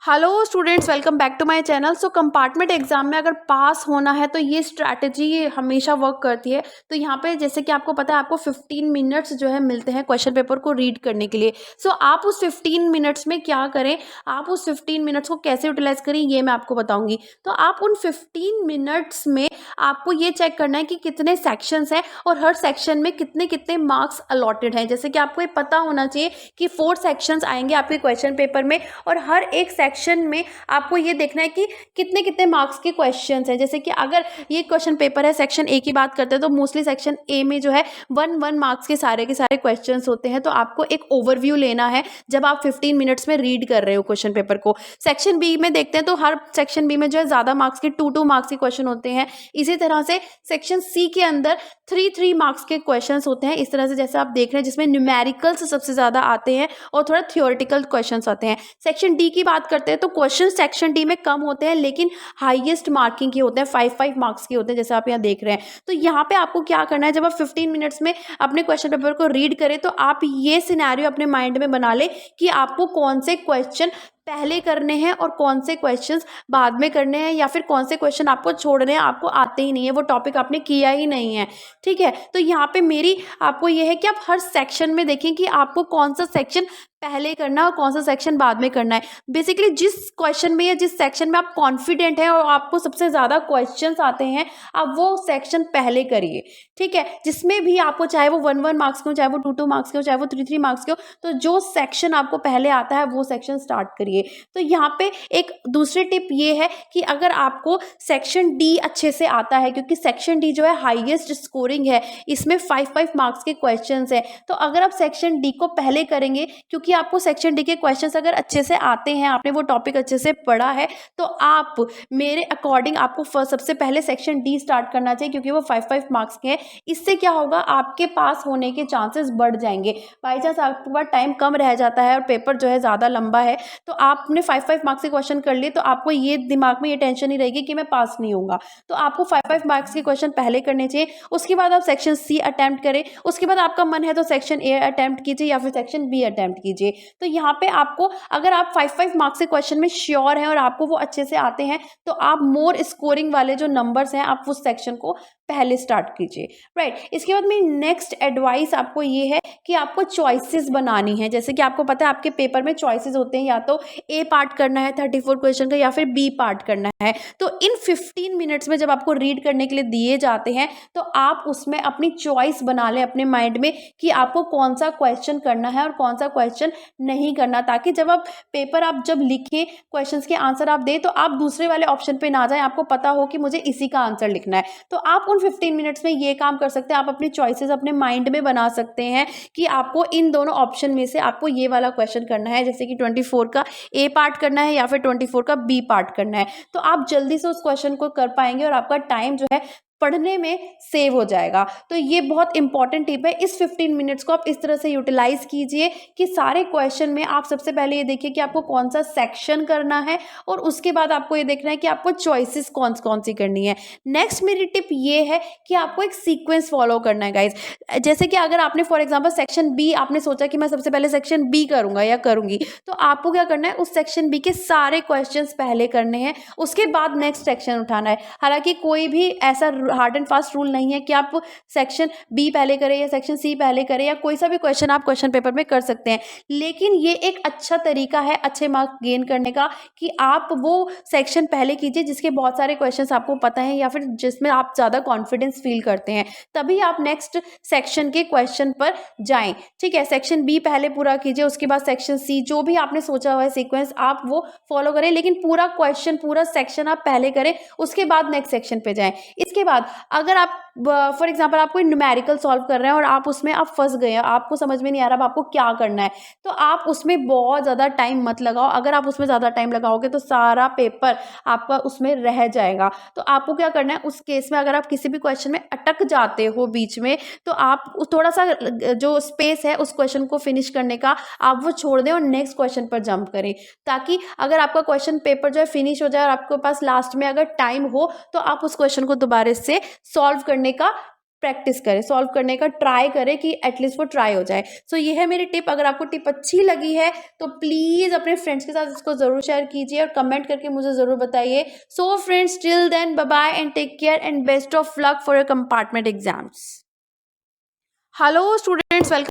Hello students, welcome back to my channel. So compartment exam में अगर पास होना है तो ये स्ट्रैटेजी हमेशा वर्क करती है। तो यहाँ पे जैसे कि आपको पता है, आपको 15 मिनट्स जो है मिलते हैं क्वेश्चन पेपर को रीड करने के लिए। सो आप उस 15 मिनट्स में क्या करें, आप उस 15 मिनट्स को कैसे यूटिलाइज करें, ये मैं आपको बताऊंगी। तो आप उन 15 मिनट्स में आपको ये चेक करना है कि कितने सेक्शंस हैं और हर सेक्शन में कितने कितने मार्क्स अलॉटेड हैं। जैसे कि आपको ये पता होना चाहिए कि 4 सेक्शंस आएंगे आपके क्वेश्चन पेपर में और हर एक सेक्शन में आपको ये देखना है कि कितने कितने मार्क्स के क्वेश्चंस हैं। जैसे कि अगर ये क्वेश्चन पेपर है, सेक्शन ए की बात करते हैं, तो मोस्टली सेक्शन ए में जो है 1 मार्क्स के सारे क्वेश्चंस होते हैं। तो आपको एक ओवरव्यू लेना है जब आप 15 मिनट्स में रीड कर रहे हो क्वेश्चन पेपर को। सेक्शन बी में देखते हैं तो हर सेक्शन बी में जो है ज्यादा मार्क्स के 2 मार्क्स के क्वेश्चन होते हैं। इसी तरह से सेक्शन सी के अंदर 3 मार्क्स के क्वेश्चंस होते हैं। इस तरह से जैसे आप देख रहे हैं, जिसमें न्यूमेरिकल्स सबसे ज्यादा आते हैं और थोड़ा थियोरेटिकल क्वेश्चंस आते हैं। सेक्शन डी की बात करते हैं तो क्वेश्चन सेक्शन डी में कम होते हैं, लेकिन हाईएस्ट मार्किंग के होते हैं, 5 मार्क्स के होते हैं, जैसे आप यहाँ देख रहे हैं। तो यहाँ पे आपको क्या करना है, जब आप 15 मिनट्स में अपने क्वेश्चन पेपर को रीड करें तो आप ये सिनेरियो अपने माइंड में बना ले कि आपको कौन से क्वेश्चन पहले करने हैं और कौन से क्वेश्चंस बाद में करने हैं, या फिर कौन से क्वेश्चन आपको छोड़ने हैं, आपको आते ही नहीं है, वो टॉपिक आपने किया ही नहीं है। ठीक है, तो यहाँ पे मेरी आपको ये है कि आप हर सेक्शन में देखें कि आपको कौन सा सेक्शन पहले करना है और कौन सा सेक्शन बाद में करना है। बेसिकली जिस क्वेश्चन में या जिस सेक्शन में आप कॉन्फिडेंट हैं और आपको सबसे ज़्यादा क्वेश्चंस आते हैं, आप वो सेक्शन पहले करिए। ठीक है, जिसमें भी आपको, चाहे वो 1 मार्क्स के हो, चाहे वो 2 मार्क्स के हो, चाहे वो 3 मार्क्स के हो, तो जो सेक्शन आपको पहले आता है वो सेक्शन स्टार्ट करिए। तो यहाँ पे एक दूसरी टिप ये है कि अगर आपको सेक्शन डी अच्छे से आता है, क्योंकि सेक्शन डी जो है हाईएस्ट स्कोरिंग है, इसमें 5 मार्क्स के क्वेश्चंस हैं, तो अगर आप सेक्शन डी को पहले करेंगे, क्योंकि आपको सेक्शन डी के क्वेश्चंस अगर अच्छे से आते हैं, आपने वो टॉपिक अच्छे से पढ़ा है, तो आप, मेरे अकॉर्डिंग आपको सबसे पहले सेक्शन डी स्टार्ट करना चाहिए, क्योंकि वो 5 मार्क्स के हैं। इससे क्या होगा, आपके पास होने के चांसेस बढ़ जाएंगे। बाई चांस आपके पास टाइम कम रह जाता है और पेपर जो है ज़्यादा लंबा है, तो आपने 5 मार्क्स के क्वेश्चन कर लिए, तो आपको ये दिमाग में ये टेंशन नहीं रहेगी कि मैं पास नहीं होऊंगा। तो आपको 5 मार्क्स के क्वेश्चन पहले करने चाहिए, उसके बाद आप सेक्शन सी अटेम्प्ट करें, उसके बाद आपका मन है तो सेक्शन ए अटेम्प्ट कीजिए या फिर सेक्शन बी अटेम्प्ट कीजिए। तो यहाँ पे आपको, अगर आप 5 मार्क्स के क्वेश्चन में श्योर हैं और आपको वो अच्छे से आते हैं, तो आप मोर स्कोरिंग वाले जो नंबर्स हैं, आप उस सेक्शन को पहले स्टार्ट कीजिए। राइट, इसके बाद मेरी नेक्स्ट एडवाइस आपको ये है कि आपको चॉइसेस बनानी है। जैसे कि आपको पता है आपके पेपर में चॉइसेस होते हैं, या तो ए पार्ट करना है 34 क्वेश्चन का, या फिर बी पार्ट करना है। तो इन 15 मिनट्स में जब आपको रीड करने के लिए दिए जाते हैं, तो आप उसमें अपनी चॉइस बना लें अपने माइंड में कि आपको कौन सा क्वेश्चन करना है और कौन सा क्वेश्चन नहीं करना, ताकि जब आप पेपर आप जब लिखें, क्वेश्चंस के आंसर आप दें, तो आप दूसरे वाले ऑप्शन पे ना जाएं, आपको पता हो कि मुझे इसी का आंसर लिखना है। तो आप उन 15 मिनट्स में ये काम कर सकते हैं, आप अपनी चॉइसेस अपने माइंड में बना सकते हैं कि आपको इन दोनों ऑप्शन में से आपको ये वाला क्वेश्चन करना है, जैसे कि 24 का ए पार्ट करना है या फिर 24 का बी पार्ट करना है। तो आप जल्दी से उस क्वेश्चन को कर पाएंगे और आपका टाइम जो है पढ़ने में सेव हो जाएगा। तो ये बहुत इंपॉर्टेंट टिप है। इस 15 मिनट्स को आप इस तरह से यूटिलाइज कीजिए कि सारे क्वेश्चन में आप सबसे पहले ये देखिए कि आपको कौन सा सेक्शन करना है, और उसके बाद आपको ये देखना है कि आपको चॉइसेस कौन कौन सी करनी है। नेक्स्ट मेरी टिप ये है कि आपको एक सीक्वेंस फॉलो करना है गाइज। जैसे कि अगर आपने फॉर एग्जाम्पल सेक्शन बी, आपने सोचा कि मैं सबसे पहले सेक्शन बी करूंगा या करूंगी, तो आपको क्या करना है, उस सेक्शन बी के सारे क्वेश्चन पहले करने हैं, उसके बाद नेक्स्ट सेक्शन उठाना है। हालांकि कोई भी ऐसा हार्ड एंड फास्ट रूल नहीं है कि आप सेक्शन बी पहले करें या सेक्शन सी पहले करें, या कोई सा भी क्वेश्चन आप क्वेश्चन पेपर में कर सकते हैं। लेकिन ये एक अच्छा तरीका है अच्छे मार्क्स गेन करने का, कि आप वो सेक्शन पहले कीजिए जिसके बहुत सारे क्वेश्चंस आपको पता है, या फिर जिसमें आप ज़्यादा कॉन्फिडेंस फील करते हैं, तभी आप नेक्स्ट सेक्शन के क्वेश्चन पर जाएं। ठीक है, सेक्शन बी पहले पूरा कीजिए, उसके बाद सेक्शन सी, जो भी आपने सोचा हुआ है सीक्वेंस आप वो फॉलो करें, लेकिन पूरा क्वेश्चन पूरा सेक्शन आप पहले करें, उसके बाद नेक्स्ट सेक्शन पे जाएं। इसके बाद अगर आप फॉर एग्जाम्पल आप कोई न्यूमेरिकल सॉल्व कर रहे हैं और आप उसमें आप फंस गए हैं, आपको समझ में नहीं आ रहा अब आपको क्या करना है, तो आप उसमें बहुत ज़्यादा टाइम मत लगाओ। अगर आप उसमें ज़्यादा टाइम लगाओगे तो सारा पेपर आपका उसमें रह जाएगा। तो आपको क्या करना है उस केस में, अगर आप किसी भी क्वेश्चन में अटक जाते हो बीच में, तो आप थोड़ा सा जो स्पेस है उस क्वेश्चन को फिनिश करने का आप वो छोड़ दें और नेक्स्ट क्वेश्चन पर जंप करें, ताकि अगर आपका क्वेश्चन पेपर जो है फिनिश हो जाए और आपके पास लास्ट में अगर टाइम हो, तो आप उस क्वेश्चन को दोबारा से सॉल्व करने का प्रैक्टिस करें, सॉल्व करने का ट्राई करें कि एटलीस्ट वो ट्राई हो जाए। सो ये है मेरी टिप। अगर आपको टिप अच्छी लगी है तो प्लीज़ अपने फ्रेंड्स के साथ इसको ज़रूर शेयर कीजिए और कमेंट करके मुझे ज़रूर बताइए। So friends, till then bye bye and take care and best of luck for your compartment exams. Hello students, welcome